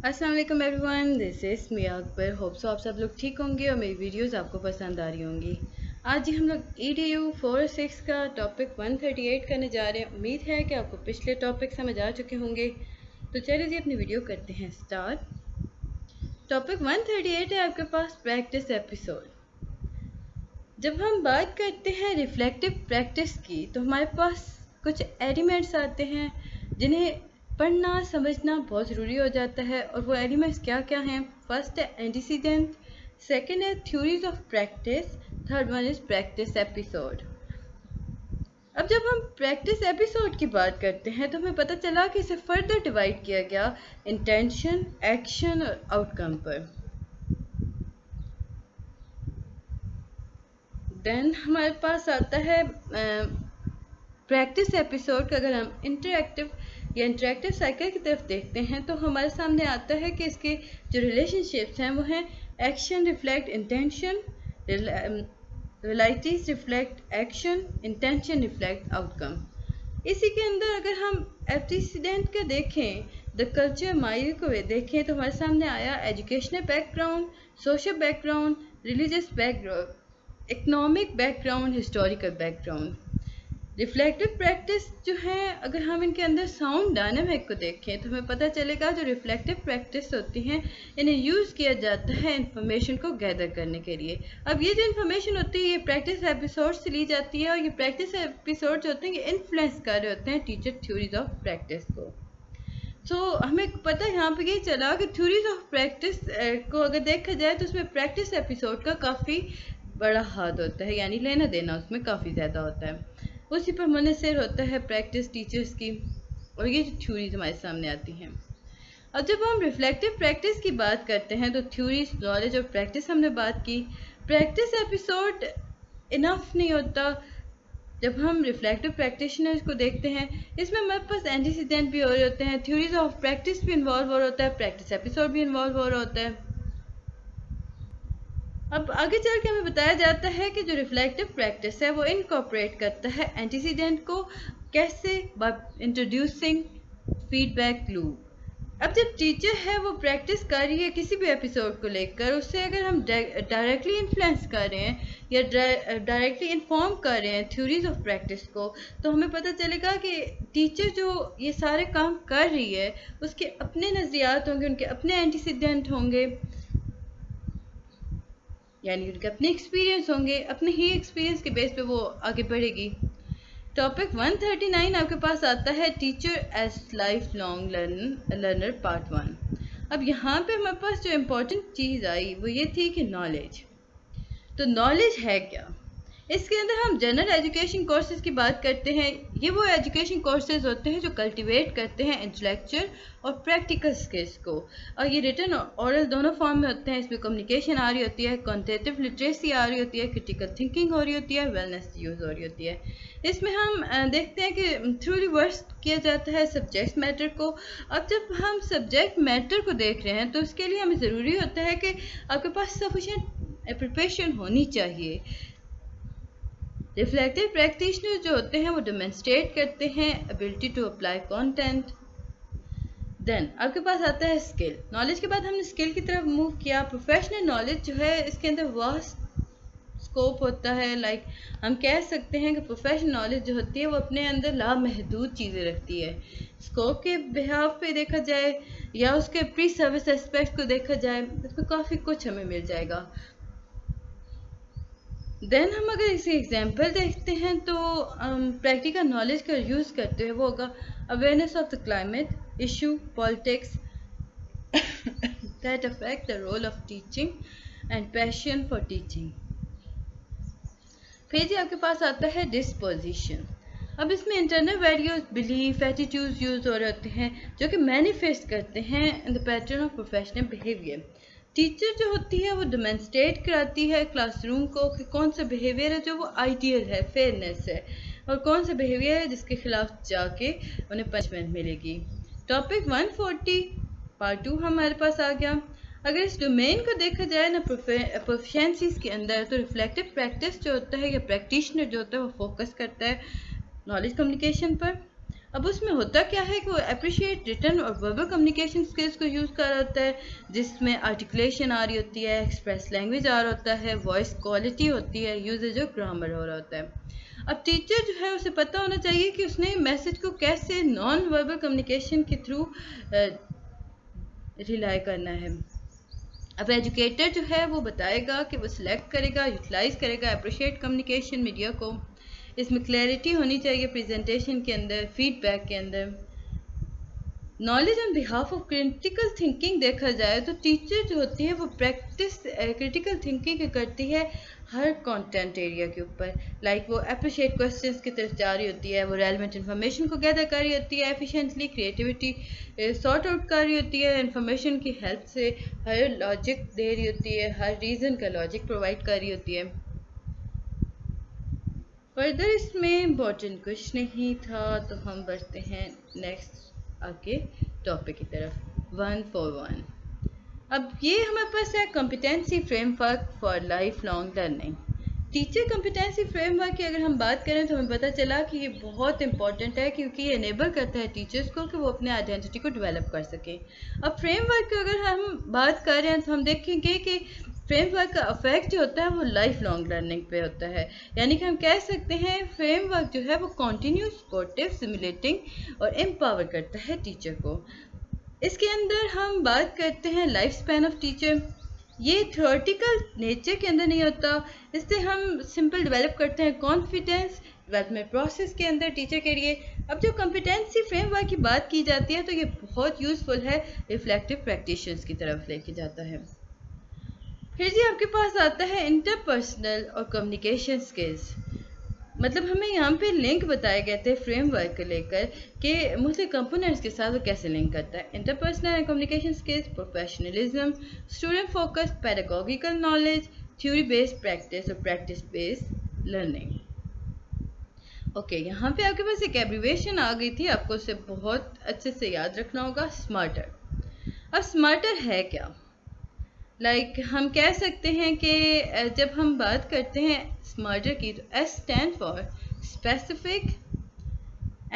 अस्सलाम वालेकुम everyone, this is Miya Akbar. Hope so आप सब लोग ठीक होंगे और मेरी वीडियोस आपको पसंद आ रही होंगी। आज हम लोग EDU 406 का टॉपिक 138 करने जा रहे हैं। उम्मीद है कि आपको पिछले टॉपिक समझ आ चुके होंगे। तो चलिए जी अपनी वीडियो करते हैं स्टार्ट। टॉपिक 138 है आपके पास प्रैक्टिस एपिसोड। जब हम बात करते हैं रिफ्लेक्टिव प्रैक्टिस की तो हमारे पास कुछ एलिमेंट्स आते हैं जिन्हें पढ़ना समझना बहुत ज़रूरी हो जाता है। और वो एलिमेंट्स क्या क्या हैं? फर्स्ट है एंटीसीडेंट, सेकंड है theories of practice, third one is practice episode. अब जब हम प्रैक्टिस एपिसोड की बात करते हैं तो हमें पता चला कि इसे फर्दर डिवाइड किया गया इंटेंशन, एक्शन और आउटकम पर। देन हमारे पास आता है प्रैक्टिस एपिसोड का। अगर हम इंटरेक्टिव साइकिल की तरफ देखते हैं तो हमारे सामने आता है कि इसके जो रिलेशनशिप्स हैं वो हैं action reflect intention, realities reflect action, intention reflect outcome. इसी के अंदर अगर हम एंटीसीडेंट का देखें, द कल्चर माइल को देखें तो हमारे सामने आया educational background, social background, religious background, economic background, historical background. Reflective practice जो है, अगर हम इनके अंदर साउंड डायनामिक को देखें तो हमें पता चलेगा जो रिफ्लेक्टिव प्रैक्टिस होती हैं इन्हें यूज़ किया जाता है इंफॉर्मेशन को गैदर करने के लिए। अब ये जो इन्फॉर्मेशन होती है ये प्रैक्टिस एपिसोड से ली जाती है और ये प्रैक्टिस एपिसोड जो होते हैं ये इन्फ्लुएंस कर रहे होते हैं टीचर थ्योरीज ऑफ प्रैक्टिस को। हमें पता है यहाँ पे ये चला कि थ्योरीज ऑफ प्रैक्टिस को अगर देखा जाए तो उसमें प्रैक्टिस एपिसोड का काफ़ी बड़ा हाथ होता है, यानी लेना देना उसमें काफ़ी ज़्यादा होता है। उसी पर मुनहसर होता है प्रैक्टिस टीचर्स की और ये जो थ्योरीज हमारे सामने आती हैं। अब जब हम रिफ्लेक्टिव प्रैक्टिस की बात करते हैं तो थ्योरीज, नॉलेज और प्रैक्टिस हमने बात की। प्रैक्टिस एपिसोड इनफ नहीं होता। जब हम रिफ्लेक्टिव प्रैक्टिशनर्स को देखते हैं इसमें हमारे पास एंटीसीडेंट भी हो रहे होते हैं, थ्योरीज ऑफ प्रैक्टिस भी इन्वॉल्व हो रहा होता है, प्रैक्टिस एपिसोड भी इन्वॉल्व हो रहा होता है। अब आगे चल के हमें बताया जाता है कि जो रिफ्लेक्टिव प्रैक्टिस है वो इनकॉर्पोरेट करता है एंटीसीडेंट को। कैसे? By introducing feedback loop. अब जब टीचर है वो प्रैक्टिस कर रही है किसी भी एपिसोड को लेकर, उससे अगर हम डायरेक्टली इन्फ्लुएंस कर रहे हैं या डायरेक्टली इन्फॉर्म कर रहे हैं थ्योरीज ऑफ प्रैक्टिस को, तो हमें पता चलेगा कि टीचर जो ये सारे काम कर रही है उसके अपने नज़रियात होंगे, उनके अपने एंटीसीडेंट होंगे, यानी उनके अपने एक्सपीरियंस होंगे। अपने ही एक्सपीरियंस के बेस पे वो आगे बढ़ेगी। टॉपिक 139 आपके पास आता है teacher as life long learner part 1। अब यहाँ पे हमारे पास जो इम्पोर्टेंट चीज़ आई वो ये थी कि नॉलेज। तो नॉलेज है क्या? इसके अंदर हम जनरल एजुकेशन कोर्सेज की बात करते हैं। ये वो एजुकेशन कोर्सेज होते हैं जो कल्टीवेट करते हैं इंटेलेक्चुअल और प्रैक्टिकल स्किल्स को, और ये रिटन और ओरल दोनों फॉर्म में होते हैं। इसमें कम्युनिकेशन आ रही होती है, क्वांटिटेटिव लिटरेसी आ रही होती है, क्रिटिकल थिंकिंग हो रही होती है, वेलनेस यूज़ हो रही होती है। इसमें हम देखते हैं कि थ्रू रिवर्स किया जाता है सब्जेक्ट मैटर को। अब जब हम सब्जेक्ट मैटर को देख रहे हैं तो उसके लिए हमें ज़रूरी होता है कि आपके पास सफिशिएंट प्रिपरेशन होनी चाहिए। रिफ्लेक्टिव प्रैक्टिशनर जो होते हैं वो डेमोन्स्ट्रेट करते हैं ability to apply content. Then आपके पास आता है स्किल। नॉलेज के बाद हमने स्किल की तरफ मूव किया। प्रोफेशनल नॉलेज जो है इसके अंदर वास्ट स्कोप होता है। लाइक हम कह सकते हैं कि प्रोफेशनल नॉलेज जो होती है वो अपने अंदर लामहदूद चीज़ें रखती है। स्कोप के बिहाफ पे देखा जाए या उसके प्री सर्विस एस्पेक्ट को देखा जाए तो काफ़ी कुछ हमें मिल जाएगा। देन हम अगर इसे एग्जाम्पल देखते हैं तो प्रैक्टिकल नॉलेज का यूज़ करते हुए वो होगा awareness of the climate issue, politics that affect the role of teaching and passion for teaching. फिर जी आपके पास आता है डिस्पोजिशन। अब इसमें internal values, belief, attitudes use हो रहे होते हैं जो कि मैनिफेस्ट करते हैं in the pattern of professional behaviour. Teacher जो होती है वो डेमोन्स्ट्रेट कराती है क्लासरूम को कि कौन सा बिहेवियर है जो वो आइडियल है, फेयरनेस है, और कौन सा बिहेवियर है जिसके खिलाफ जाके उन्हें पनिशमेंट मिलेगी। टॉपिक 140 पार्ट 2 हमारे पास आ गया। अगर इस डोमेन को देखा जाए ना प्रोफिशिएंसीज के अंदर, तो रिफ्लेक्टिव प्रैक्टिस जो होता है या प्रैक्टिशनर जो होता है वो फोकस करता है नॉलेज कम्युनिकेशन पर। अब उसमें होता क्या है कि वो अप्रिशिएट रिटन और वर्बल कम्युनिकेशन स्किल्स को यूज़ कर रहा होता है, जिसमें आर्टिकुलेशन आ रही होती है, एक्सप्रेस लैंग्वेज आ रहा होता है, वॉइस क्वालिटी होती है, यूजेज और ग्रामर हो रहा होता है। अब टीचर जो है उसे पता होना चाहिए कि उसने मैसेज को कैसे नॉन वर्बल कम्युनिकेशन के थ्रू रिलाई करना है। अब एजुकेटर जो है वो बताएगा कि वो सिलेक्ट करेगा, यूटिलाइज करेगा अप्रिशिएट कम्युनिकेशन मीडिया को। इसमें क्लैरिटी होनी चाहिए प्रेजेंटेशन के अंदर, फीडबैक के अंदर। Knowledge on behalf of critical thinking देखा जाए तो टीचर जो होती है वो प्रैक्टिस क्रिटिकल थिंकिंग करती है हर कंटेंट एरिया के ऊपर। लाइक वो अप्रिशिएट क्वेश्चंस की तरफ जा रही होती है, वो रेलेवेंट इन्फॉर्मेशन को गैदर कर रही होती है, एफिशिएंटली क्रिएटिविटी सॉर्ट आउट कर रही होती है, इन्फॉर्मेशन की हेल्प से हर लॉजिक दे रही होती है, हर रीज़न का लॉजिक प्रोवाइड कर रही होती है। फर्दर इसमें इम्पोर्टेंट कुछ नहीं था, तो हम बढ़ते हैं नेक्स्ट आगे टॉपिक की तरफ। 141। अब ये हमारे पास है competency framework for life long learning. Teacher competency framework की अगर हम बात करें तो हमें पता चला कि ये बहुत इंपॉर्टेंट है, क्योंकि ये इनेबल करता है टीचर्स को कि वो अपने आइडेंटिटी को डेवलप कर सकें। अब फ्रेमवर्क की अगर हम बात कर रहे हैं तो हम देखेंगे कि फ्रेमवर्क का इफेक्ट जो होता है वो लाइफ लॉन्ग लर्निंग पे होता है। यानी कि हम कह सकते हैं फ्रेमवर्क जो है वो कॉन्टिन्यूस, सपोर्टिव, सिमुलेटिंग और एम्पावर करता है टीचर को। इसके अंदर हम बात करते हैं लाइफ स्पैन ऑफ टीचर। ये थ्योरेटिकल नेचर के अंदर नहीं होता, इससे हम सिंपल डेवलप करते हैं कॉन्फिडेंस डेवलपमेंट प्रोसेस के अंदर टीचर के लिए। अब जो कॉम्पिटेंसी फ्रेमवर्क की बात की जाती है तो ये बहुत यूज़फुल है, रिफ्लेक्टिव प्रैक्टिशंस की तरफ लेके जाता है। फिर जी आपके पास आता है इंटरपर्सनल और कम्युनिकेशन स्किल्स। मतलब हमें यहाँ पे लिंक बताए गए थे फ्रेमवर्क को लेकर कि मुख्तलिफ कंपोनेंट्स के साथ वो कैसे लिंक करता है। Interpersonal and communication skills, professionalism, student focus, pedagogical knowledge, theory based practice और प्रैक्टिस बेस्ड लर्निंग। ओके, यहाँ पे आपके पास एक एब्रीवेशन आ गई थी, आपको उसे बहुत अच्छे से याद रखना होगा, स्मार्टर। अब स्मार्टर है क्या? हम कह सकते हैं कि जब हम बात करते हैं स्मार्टर की तो S stand for specific,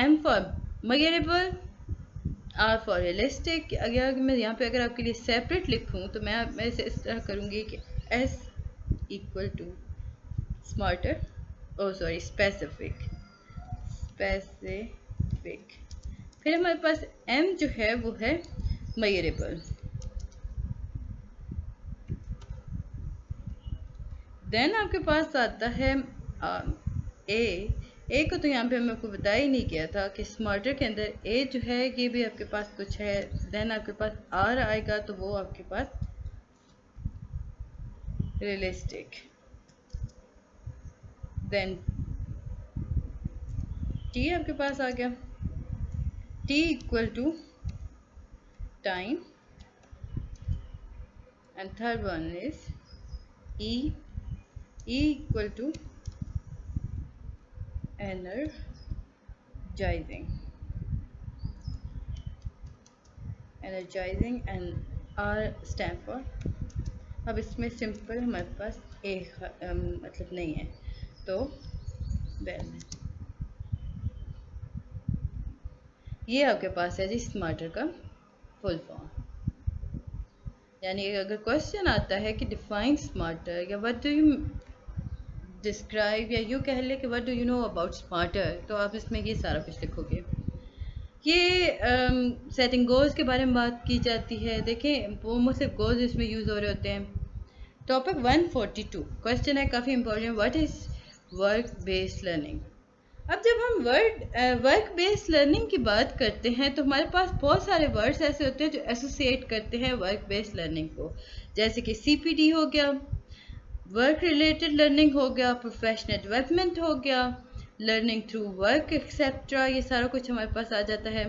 M for measurable, R for realistic. अगर मैं यहाँ पे अगर आपके लिए सेपरेट लिखूँ तो मैं इसे इस तरह करूँगी कि S equal to smarter, specific. फिर हमारे पास M जो है वो है मेजरेबल। देन आपके पास आता है ए को तो यहाँ पे मैं आपको बता ही नहीं किया था कि स्मार्टर के अंदर ए जो है ये भी आपके पास कुछ है। देन आपके पास आर आएगा तो वो आपके पास रियलिस्टिक। देन टी आपके पास आ गया, T equal to time, and third one is E equal to energizing and R stand for। अब इसमें सिंपल हमारे पास ए मतलब नहीं है, तो ये आपके पास है जी स्मार्टर का फुल फॉर्म। यानी अगर क्वेश्चन आता है कि डिफाइन स्मार्टर या व्हाट डू यू डिस्क्राइब, या यूँ कह ले कि what do you know about smarter, तो आप इसमें ये सारा कुछ लिखोगे। ये सेटिंग गोल्स के बारे में बात की जाती है। देखें वो मुख्तलिफ गोल्स इसमें यूज़ हो रहे होते हैं। टॉपिक 142 क्वेश्चन है काफ़ी important, what is work based learning. अब जब हम वर्क बेस्ड लर्निंग की बात करते हैं तो हमारे पास बहुत सारे वर्ड्स ऐसे होते हैं जो एसोसिएट करते हैं वर्क बेस्ड लर्निंग को, जैसे कि CPD हो गया, वर्क रिलेटेड लर्निंग हो गया, प्रोफेशनल डेवलपमेंट हो गया, लर्निंग थ्रू वर्क एक्सेट्रा, ये सारा कुछ हमारे पास आ जाता है।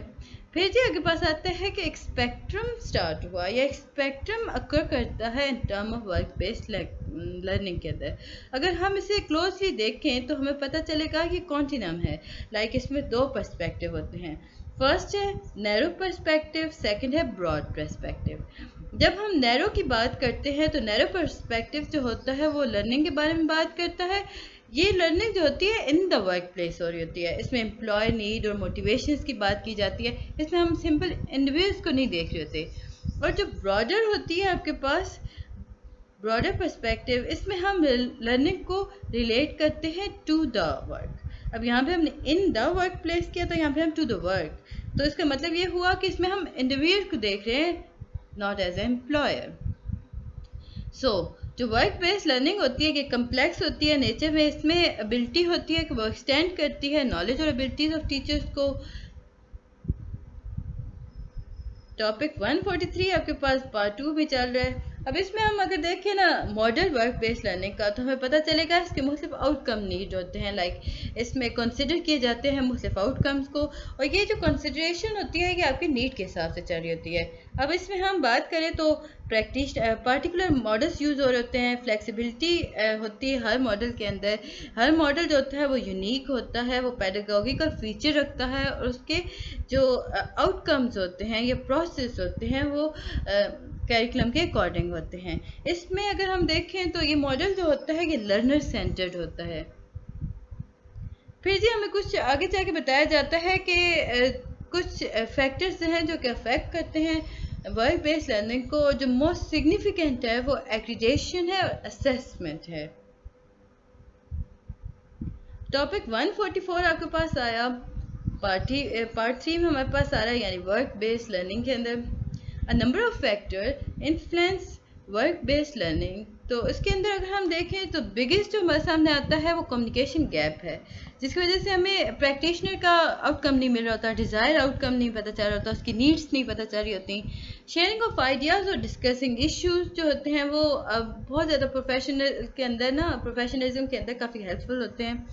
फिर जी आपके पास आता है कि एक स्पेक्ट्रम स्टार्ट हुआ, या एक स्पेक्ट्रम अकर करता है in term of work based learning के अंदर। अगर हम इसे क्लोजली देखें तो हमें पता चलेगा कि कॉन्टिनम है। इसमें दो पर्सपेक्टिव होते हैं, फर्स्ट है नैरो पर्सपेक्टिव, सेकंड है ब्रॉड पर्सपेक्टिव। जब हम नैरो की बात करते हैं तो नैरो पर्सपेक्टिव जो होता है वो लर्निंग के बारे में बात करता है, ये लर्निंग जो होती है इन द वर्क प्लेस हो रही होती है, इसमें एम्प्लॉय नीड और मोटिवेशंस की बात की जाती है, इसमें हम सिंपल इंडिविजुअल्स को नहीं देख रहे होते। और जो ब्रॉडर होती है आपके पास ब्रॉडर पर्सपेक्टिव, इसमें हम लर्निंग को रिलेट करते हैं टू द वर्क। अब यहाँ पे हमने इन द वर्क प्लेस किया तो यहाँ पे हम टू द वर्क, तो इसका मतलब ये हुआ कि इसमें हम इंडिविजुअल को देख रहे हैं, नॉट एज ए एम्प्लॉयर। सो जो वर्क बेस्ड लर्निंग होती है कि कम्प्लेक्स होती है नेचर में, इसमें एबिलिटी होती है कि वो एक्सटेंड करती है नॉलेज और एबिलिटीज ऑफ टीचर्स को। टॉपिक 143 आपके पास पार्ट 2 भी चल रहा है। अब इसमें हम अगर देखें ना मॉडल वर्क बेस्ड लर्निंग का, तो हमें पता चलेगा इसके मुख्तलिफ आउटकम नीड होते हैं, लाइक इसमें कंसिडर किए जाते हैं मुख्तलिफ आउटकम्स को, और ये जो कंसिडरेशन होती है ये आपकी नीड के हिसाब से चल रही होती है। अब इसमें हम बात करें तो प्रैक्टिस पार्टिकुलर मॉडल्स यूज़ हो रहे होते हैं, फ्लेक्सिबिलिटी होती है हर मॉडल के अंदर, हर मॉडल जो होता है वो यूनिक होता है, वो पेडागोगिकल फीचर रखता है, और उसके जो आउटकम्स होते हैं या प्रोसेस होते हैं वो करिकुलम के अकॉर्डिंग होते हैं। इसमें अगर हम देखें तो ये मॉडल जो होता है ये लर्नर सेंटर्ड होता है। फिर जी हमें कुछ आगे जाके बताया जाता है कि कुछ फैक्टर्स हैं जो कि अफेक्ट करते हैं वर्क बेस्ड लर्निंग को। जो मोस्ट सिग्निफिकेंट है वो एक्रीडिटेशन है और असेसमेंट है। टॉपिक 144 आपके पास आया, पार्ट 3 में हमारे पास आ रहा है, यानी वर्क बेस्ड लर्निंग के अंदर a number of factor influence work based learning. तो इसके अंदर अगर हम देखें तो बिगेस्ट जो हमारे सामने आता है वो कम्युनिकेशन गैप है, जिसकी वजह से हमें प्रैक्टिशनर का आउटकम नहीं मिल रहा होता, डिज़ायर आउटकम नहीं पता चल रहा होता, उसकी नीड्स नहीं पता चल रही होती। शेयरिंग ऑफ आइडियाज़ और डिस्कसिंग इश्यूज जो होते हैं वो बहुत ज़्यादा प्रोफेशनल के अंदर ना प्रोफेशनलिज्म के अंदर काफ़ी हेल्पफुल होते हैं।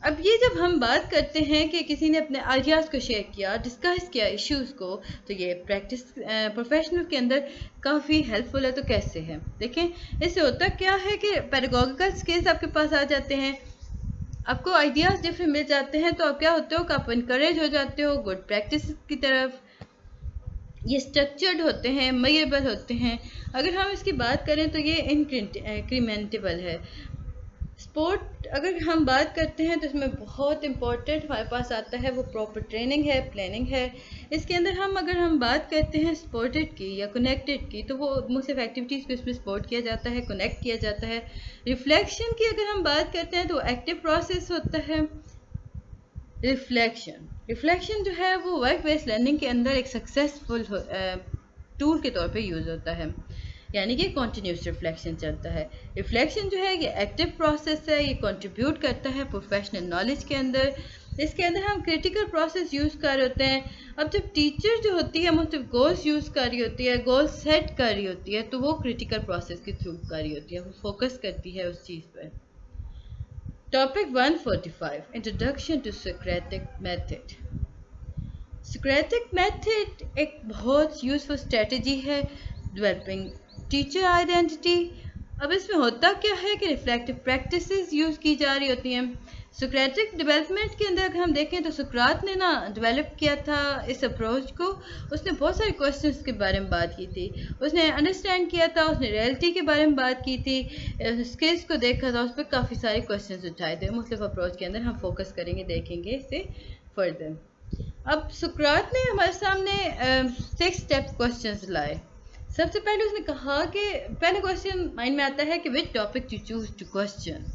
अब ये जब हम बात करते हैं कि किसी ने अपने आइडियाज़ को शेयर किया, डिस्कस किया इश्यूज़ को, तो ये प्रैक्टिस प्रोफेशनल के अंदर काफ़ी हेल्पफुल है। तो कैसे है देखें, इससे होता क्या है कि पेडागोगिकल स्किल्स आपके पास आ जाते हैं, आपको आइडियाज़ डिफरेंट मिल जाते हैं, तो आप क्या होते हो कि आप इनकरेज हो जाते हो गुड प्रैक्टिस की तरफ। ये स्ट्रक्चर्ड होते हैं, मेजरेबल होते हैं। अगर हम इसकी बात करें तो ये इंक्रीमेंटेबल है। स्पोर्ट अगर हम बात करते हैं तो इसमें बहुत इंपॉर्टेंट हमारे पास आता है वो प्रॉपर ट्रेनिंग है, प्लानिंग है। इसके अंदर अगर हम बात करते हैं स्पोर्टेड की या कनेक्टेड की, तो वो मुख्तलिफ एक्टिविटीज़ को इसमें सपोर्ट किया जाता है, कनेक्ट किया जाता है। रिफ्लेक्शन की अगर हम बात करते हैं तो एक्टिव प्रोसेस होता है। रिफ्लेक्शन जो है वो वर्क बेस्ड लर्निंग के अंदर एक सक्सेसफुल टूल के तौर पे यूज़ होता है, यानी कि कॉन्टीन्यूस रिफ्लेक्शन चलता है। रिफ्लेक्शन जो है ये एक्टिव प्रोसेस है, ये कंट्रीब्यूट करता है प्रोफेशनल नॉलेज के अंदर। इसके अंदर हम क्रिटिकल प्रोसेस यूज़ कर रहे होते हैं। अब जब टीचर जो होती है मुख्तलिफ गोल्स यूज़ कर रही होती है, गोल सेट कर रही होती है, तो वो क्रिटिकल प्रोसेस के थ्रू कर रही होती है, वो फोकस करती है उस चीज़ पर। Topic 145 introduction to Socratic method. Socratic method एक बहुत यूजफुल स्ट्रेटजी है डेवलपिंग टीचर आइडेंटिटी। अब इसमें होता क्या है कि रिफ्लेक्टिव प्रैक्टिसेस यूज़ की जा रही होती हैं। सोक्रेटिक डेवलपमेंट के अंदर अगर हम देखें तो सुकरात ने ना डेवलप किया था इस अप्रोच को। उसने बहुत सारे क्वेश्चंस के बारे में बात की थी, उसने अंडरस्टैंड किया था, उसने रियलिटी के बारे में बात की थी, स्किल्स को देखा था, उस पर काफ़ी सारे क्वेश्चंस उठाए थे। मुख्तलिफ अप्रोच के अंदर हम फोकस करेंगे, देखेंगे इसे फर्दर। अब सुकरात ने हमारे सामने 6 स्टेप क्वेश्चंस लाए। सबसे पहले उसने कहा कि पहले क्वेश्चन माइंड में आता है कि which topic to choose to question.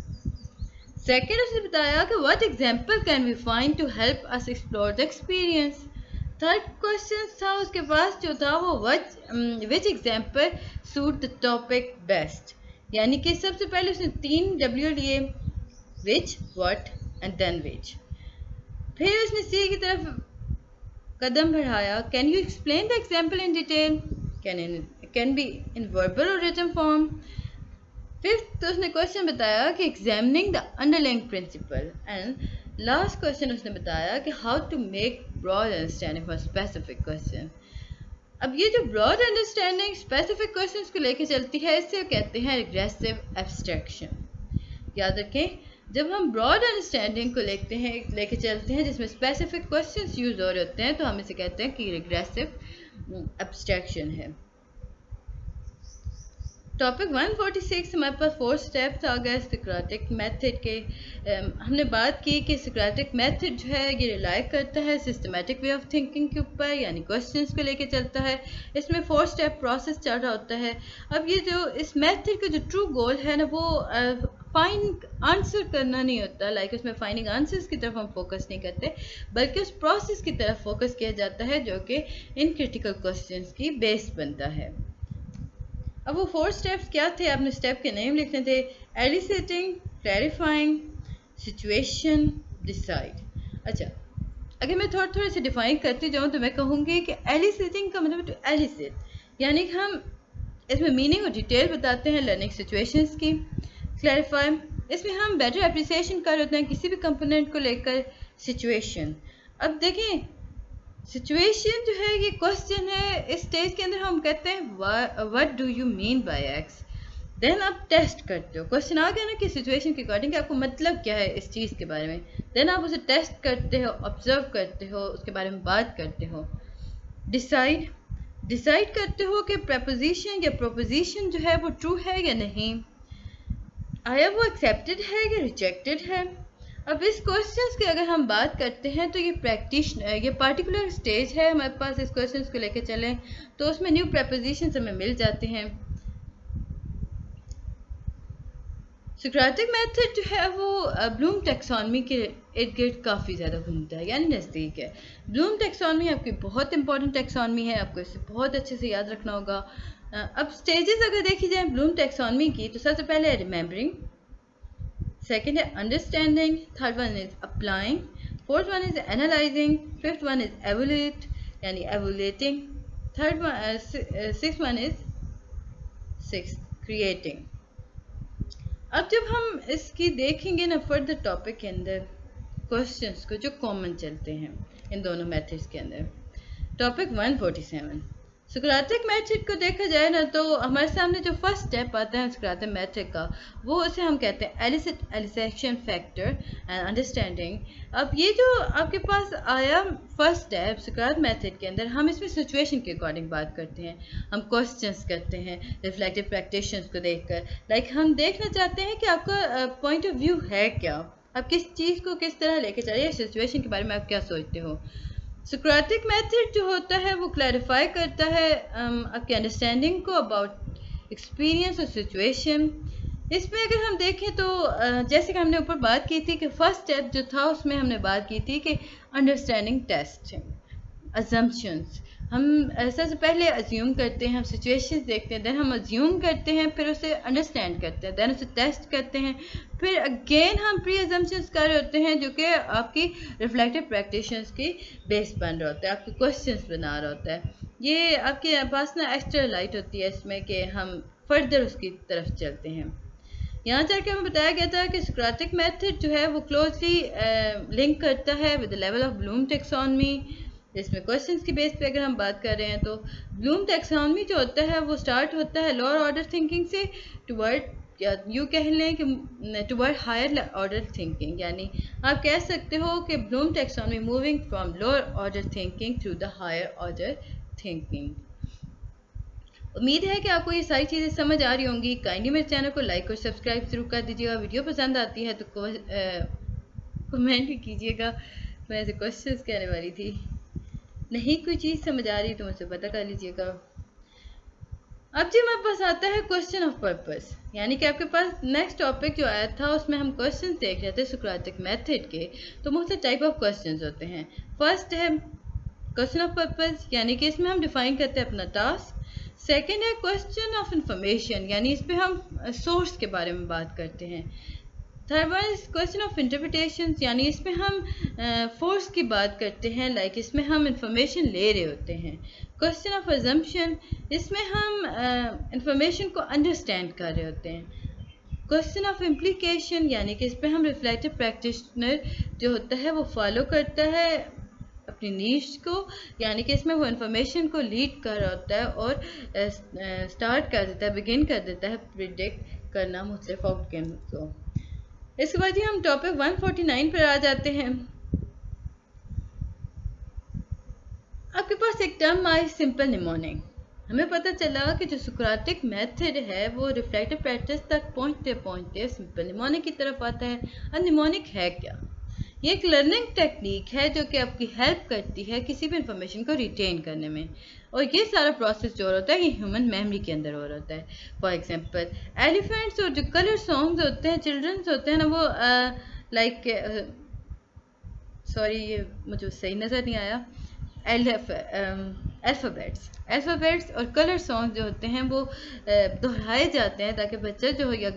Second उसने बताया कि what example can we find to help us explore the experience. Third question था उसके पास जो था वो which example suit the topic best, यानी कि सबसे पहले उसने 3 W लिए, which, what and then which. फिर उसने सी की तरफ कदम बढ़ाया, can you explain the example in detail, can be in verbal और रिटन फॉर्म। फिफ्थ तो उसने क्वेश्चन बताया कि examining the underlying principle. And last question उसने बताया कि how to make broad understanding for specific question. अब ये जो ब्रॉड अंडरस्टैंडिंग स्पेसिफिक क्वेश्चंस को लेके चलती है, इसे कहते हैं रिग्रेसिव एब्स्ट्रैक्शन। याद रखें, जब हम ब्रॉड अंडरस्टैंडिंग को लेके चलते हैं जिसमें स्पेसिफिक क्वेश्चंस यूज हो रहे होते हैं, तो हम इसे कहते हैं कि रिग्रेसिव एब्स्ट्रैक्शन है। टॉपिक 146 हमारे पास 4 स्टेप्स आ गए सोक्रेटिक मेथड के। हमने बात की कि सोक्रेटिक मेथड जो है ये रिलाई करता है सिस्टमेटिक वे ऑफ थिंकिंग के ऊपर, यानी क्वेश्चंस को लेके चलता है। इसमें 4 स्टेप प्रोसेस चल रहा होता है। अब ये जो इस मेथड का जो ट्रू गोल है ना, वो फाइंड आंसर करना नहीं होता, लाइक उसमें फाइंडिंग आंसर्स की तरफ हम फोकस नहीं करते, बल्कि उस प्रोसेस की तरफ फोकस किया जाता है जो कि इन क्रिटिकल क्वेश्चंस की बेस बनता है। अब वो 4 स्टेप्स क्या थे, आपने स्टेप के नेम लिखने थे। एलिसिटिंग, क्लैरिफाइंग, सिचुएशन, डिसाइड। अच्छा, अगर मैं थोड़े से डिफाइन करती जाऊँ तो मैं कहूँगी कि एलिसिटिंग का मतलब टू एलिसिट, यानी कि हम इसमें मीनिंग और डिटेल बताते हैं लर्निंग सिचुएशंस की। क्लैरिफाई, इसमें हम बेटर एप्रिसिएशन कर होते हैं किसी भी कंपोनेंट को लेकर। सिचुएशन, अब देखें सिचुएशन जो है ये क्वेश्चन है, इस स्टेज के अंदर हम कहते हैं what do you mean by X. Then आप टेस्ट करते हो, क्वेश्चन आ गया ना कि सिचुएशन के अकॉर्डिंग आपको मतलब क्या है इस चीज़ के बारे में। देन आप उसे टेस्ट करते हो, ऑब्जर्व करते हो, उसके बारे में बात करते हो। डिसाइड, डिसाइड करते हो कि प्रपोजिशन या प्रोपोजिशन जो है वो ट्रू है या नहीं, आया वो एक्सेप्टेड है या रिजेक्टेड है। अब इस क्वेश्चंस की अगर हम बात करते हैं तो ये पार्टिकुलर स्टेज है हमारे पास, इस क्वेश्चंस को लेकर चलें तो उसमें न्यू प्रपोजिशंस हमें मिल जाते हैं। सोक्रेटिक मेथड जो है वो ब्लूम टैक्सोनॉमी के इर्द गिर्द काफ़ी ज़्यादा घूमता है, यानी नज़दीक है। ब्लूम टैक्सोनॉमी आपकी बहुत इंपॉर्टेंट टैक्सोनॉमी है, आपको इसे बहुत अच्छे से याद रखना होगा। अब स्टेजेस अगर देखी जाए ब्लूम टैक्सोनॉमी की, तो सबसे पहले है रिमेंबरिंग, सेकेंड है understanding, third one is applying, fourth one is analysing, fifth one is evolute यानी एवोल्यूटिंग, सिक्स्थ वन इज क्रिएटिंग। अब जब हम इसकी देखेंगे ना फर्दर टॉपिक के अंदर क्वेश्चंस को जो कॉमन चलते हैं इन दोनों मेथड्स के अंदर। टॉपिक 147 सोक्रेटिक मेथड को देखा जाए ना तो हमारे सामने जो फर्स्ट स्टेप आता है सोक्रेटिक मेथड का, वो उसे हम कहते हैं एलिसिट, एलिसेशन फैक्टर एंड अंडरस्टैंडिंग। अब ये जो आपके पास आया फर्स्ट स्टेप सोक्रेटिक मेथड के अंदर, हम इसमें सिचुएशन के अकॉर्डिंग बात करते हैं, हम क्वेश्चंस करते हैं रिफ्लेक्टिव प्रैक्टिशंस को देखकर। लाइक हम देखना चाहते हैं कि आपका पॉइंट ऑफ व्यू है क्या, आप किस चीज़ को किस तरह लेके चल रहे हैं, सिचुएशन के बारे में आप क्या सोचते हो। सोक्रेटिक मेथड जो होता है वो क्लैरिफाई करता है आपके अंडरस्टैंडिंग को अबाउट एक्सपीरियंस और सिचुएशन। इसमें अगर हम देखें तो जैसे कि हमने ऊपर बात की थी कि फर्स्ट स्टेप जो था उसमें हमने बात की थी कि अंडरस्टैंडिंग टेस्ट, अजम्पशंस, हम सबसे पहले अज्यूम करते हैं, हम सिचुएशंस देखते हैं, देन हम अज्यूम करते हैं, फिर उसे अंडरस्टैंड करते हैं, देन उसे टेस्ट करते हैं, फिर अगेन हम प्री अजम्पशंस कर रहे होते हैं जो कि आपकी रिफ्लेक्टिव प्रैक्टिशंस की बेस बन रहा होता है, आपके क्वेश्चंस बना रहा होता है। ये आपके पास ना एक्स्ट्रा लाइट होती है इसमें कि हम फर्दर उसकी तरफ चलते हैं। यहाँ जाके हमें बताया गया था कि सोक्रेटिक मेथड जो है वो क्लोजली लिंक करता है with the level of Bloom taxonomy. इसमें क्वेश्चंस की बेस पे अगर हम बात कर रहे हैं तो ब्लूम टैक्सोनॉमी जो होता है वो स्टार्ट होता है लोअर ऑर्डर थिंकिंग से टुवर्ड, या यूँ कह लें कि टुवर्ड हायर ऑर्डर थिंकिंग, यानी आप कह सकते हो कि Bloom taxonomy moving from lower order thinking to the higher order thinking. उम्मीद है कि आपको ये सारी चीज़ें समझ आ रही होंगी। काइंडली मेरे चैनल को लाइक और सब्सक्राइब जरूर कर दीजिएगा। वीडियो पसंद आती है तो कमेंट भी कीजिएगा। मैं ऐसे क्वेश्चंस कहने वाली थी, नहीं कोई चीज़ समझ आ रही तो मुझसे पता कर लीजिएगा। अब जी हमारे पास आता है क्वेश्चन ऑफ पर्पस, यानी कि आपके पास नेक्स्ट टॉपिक जो आया था उसमें हम क्वेश्चन देख रहे थे सोक्रेटिक मेथड के। तो मुख्तलिफ टाइप ऑफ क्वेश्चंस होते हैं। फर्स्ट है क्वेश्चन ऑफ पर्पस, यानी कि इसमें हम डिफाइन करते हैं अपना टास्क। सेकेंड है क्वेश्चन ऑफ इंफॉर्मेशन, यानी इस पर हम सोर्स के बारे में बात करते हैं। Third one is question of interpretation, यानी इसमें हम फोर्स की बात करते हैं, लाइक इसमें हम इंफॉर्मेशन ले रहे होते हैं। क्वेश्चन ऑफ अजम्पशन, इसमें हम इंफॉर्मेशन को अंडरस्टैंड कर रहे होते हैं। क्वेश्चन ऑफ इम्प्लीकेशन, यानी कि इस पर हम रिफ्लेक्टिव प्रैक्टिशनर जो होता है वो फॉलो करता है अपनी नीश को, यानी कि इसमें वो इंफॉर्मेशन को लीड कर रहा होता है और स्टार्ट कर देता है, बिगिन कर देता है प्रिडिक्ट करना मुख्तलिफ आउटकम को। इसके बाद ही हम टॉपिक 149 पर आ जाते हैं। आपके पास एक टर्म आई सिंपल निमोनिक। हमें पता चला कि जो सुक्राटिक मेथड है वो रिफ्लेक्टिव प्रैक्टिस तक पहुंचते पहुंचते सिंपल निमोनिक की तरफ आता है। अब निमोनिक है क्या? ये एक लर्निंग टेक्निक है जो कि आपकी हेल्प करती है किसी भी इंफॉर्मेशन को रिटेन करने में, और ये सारा प्रोसेस जो होता है ये ह्यूमन मेमोरी के अंदर हो रहा है। फॉर एग्जांपल एलिफेंट्स और जो कलर सॉन्ग्स होते हैं चिल्ड्रंस होते हैं ना, वो लाइक सॉरी ये मुझे सही नज़र नहीं आया, अल्फ़ाबेट्स और कलर सॉन्ग जो होते हैं वो दोहराए जाते हैं ताकि बच्चा जो या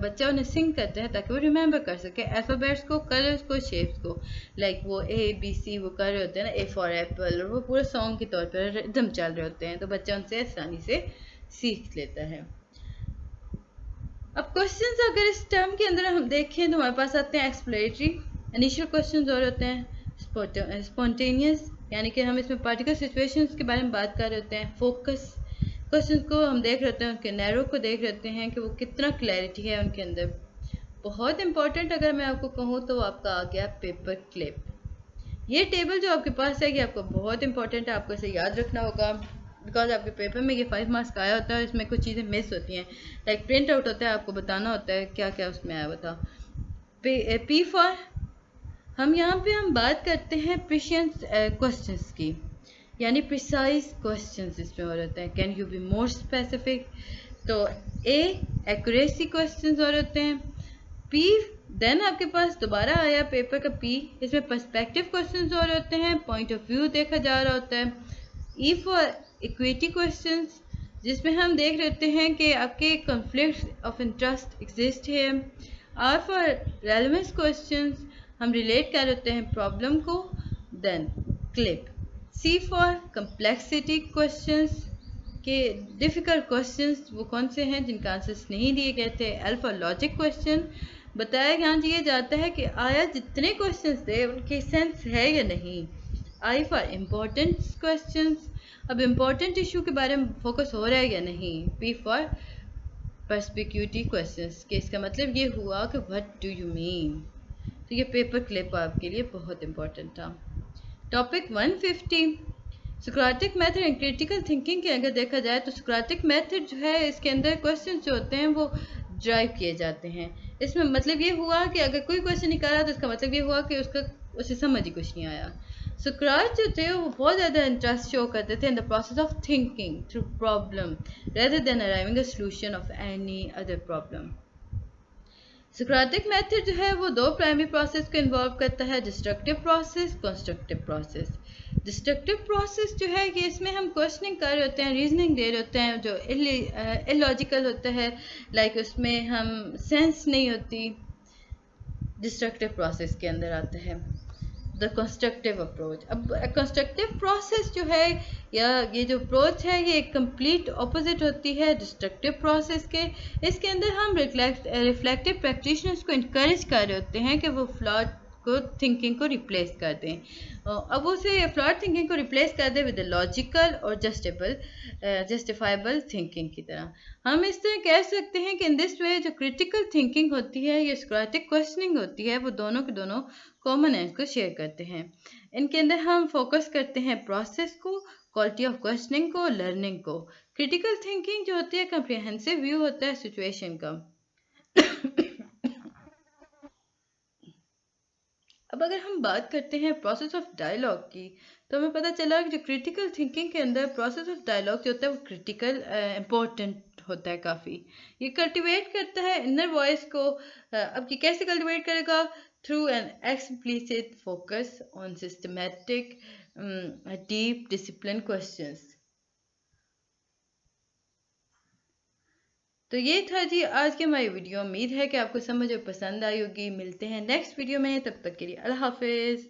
बच्चा उन्हें सिंग करते हैं ताकि वो रिमेंबर कर सके अल्फ़ाबेट्स को, कलर्स को, शेप्स को। लाइक वो ABC वो कर रहे होते हैं ना, A फॉर एप्पल, और वो पूरे सॉन्ग के तौर पर रिदम चल रहे होते हैं, तो बच्चा उनसे आसानी से सीख लेता है। अब क्वेश्चंस अगर इस टर्म के अंदर हम देखें तो हमारे पास आते हैं एक्सप्लोरेटरी, इनिशियल क्वेश्चंस और होते हैं स्पॉन्टेनियस, यानी कि हम इसमें पार्टिकुलर सिचुएशंस के बारे में बात कर रहे होते हैं। फोकस क्वेश्चंस को हम देख रहे होते हैं, उनके नैरो को देख रहे होते हैं कि वो कितना क्लैरिटी है उनके अंदर। बहुत इंपॉर्टेंट अगर मैं आपको कहूँ तो आपका आ गया पेपर क्लिप। ये टेबल जो आपके पास है ये आपको बहुत इंपॉर्टेंट है, आपको इसे याद रखना होगा, बिकॉज आपके पेपर में ये 5 मार्क्स का आया होता है, इसमें कुछ चीज़ें मिस होती हैं। लाइक प्रिंट आउट होता है, आपको बताना होता है क्या क्या उसमें आया होता। P फॉर हम यहाँ पे हम बात करते हैं प्रिशियस क्वेश्चंस की, यानी प्रिसाइज क्वेश्चंस इसमें हो रहते हैं। Can you be more specific? तो A एक्यूरेसी क्वेश्चंस हो रहते हैं। P देन आपके पास दोबारा आया पेपर का P, इसमें पर्सपेक्टिव क्वेश्चंस हो रहते हैं, पॉइंट ऑफ व्यू देखा जा रहा होता है। E फॉर इक्विटी क्वेश्चंस, जिसमें हम देख लेते हैं कि आपके कॉन्फ्लिक्ट ऑफ इंटरेस्ट एग्जिस्ट है। R फॉर रेलेवेंस क्वेश्चंस, हम रिलेट कर लेते हैं प्रॉब्लम को। Then clip. C for complexity questions, के डिफ़िकल्ट क्वेश्चंस वो कौन से हैं जिनका आंसर्स नहीं दिए गए थे। L फॉर लॉजिक क्वेश्चन, बताया यहाँ ये जाता है कि आया जितने क्वेश्चंस थे उनके सेंस है या नहीं। I फॉर इम्पोर्टेंट क्वेश्चंस, अब इम्पोर्टेंट इशू के बारे में फोकस हो रहा है या नहीं। P फॉर पर्सपिक्यूटी क्वेश्चंस, कि इसका मतलब ये हुआ कि व्हाट डू यू मीन। तो ये पेपर क्लिप आपके लिए बहुत इंपॉर्टेंट था। Topic 150 Socratic method and critical thinking के अगर देखा जाए तो सुक्राटिक मेथड जो है इसके अंदर क्वेश्चन जो होते हैं वो ड्राइव किए जाते हैं। इसमें मतलब ये हुआ कि अगर कोई क्वेश्चन निकाला तो इसका मतलब ये हुआ कि उसे समझ ही कुछ नहीं आया। सुक्रात जो थे वो बहुत ज़्यादा इंटरेस्ट शो करते थे in the process of thinking through problem rather than arriving a solution of any other problem. Socratic method जो है वो 2 प्राइमरी प्रोसेस को इन्वॉल्व करता है, destructive process, constructive process. Destructive process जो है कि इसमें हम क्वेश्चनिंग कर रहे होते हैं, रीजनिंग दे रहे होते हैं जो इलॉजिकल होता है, लाइक उसमें हम सेंस नहीं होती, डिस्ट्रक्टिव प्रोसेस के अंदर आता है। द कंस्ट्रक्टिव अप्रोच, अब कंस्ट्रक्टिव प्रोसेस जो है या ये जो अप्रोच है ये एक कंप्लीट ऑपोजिट होती है डिस्ट्रक्टिव प्रोसेस के। इसके अंदर हम रिफ्लेक्टिव प्रैक्टिशनर्स को इनकरेज कर रहे होते हैं कि वो फ्लॉड को थिंकिंग को रिप्लेस कर दें। अब उसे फ्लॉड थिंकिंग को रिप्लेस कर दें विद लॉजिकल और जस्टिफाइबल थिंकिंग की तरह। हम इस तरह कह सकते हैं कि इन दिस वे जो क्रिटिकल थिंकिंग होती है या सुक्राटिक क्वेश्चनिंग होती है वो दोनों के दोनों कॉमन एंड को शेयर करते हैं। इनके अंदर हम फोकस करते हैं प्रोसेस को, क्वालिटी ऑफ क्वेश्चनिंग को, लर्निंग को। क्रिटिकल थिंकिंग जो होती है कम्प्रिहेंसिव व्यू होता है सिचुएशन का। अब अगर हम बात करते हैं प्रोसेस ऑफ डायलॉग की तो हमें पता चला कि जो क्रिटिकल थिंकिंग के अंदर प्रोसेस ऑफ डायलॉग जो होता है वो क्रिटिकल इम्पोर्टेंट होता है काफ़ी। ये कल्टिवेट करता है इनर वॉइस को। अब ये कैसे कल्टिवेट करेगा? Through an explicit focus on systematic deep discipline questions. तो ये था जी आज की हमारी वीडियो। उम्मीद है कि आपको समझ और पसंद आई होगी। मिलते हैं नेक्स्ट वीडियो में, तब तक के लिए अल्लाह हाफिज़।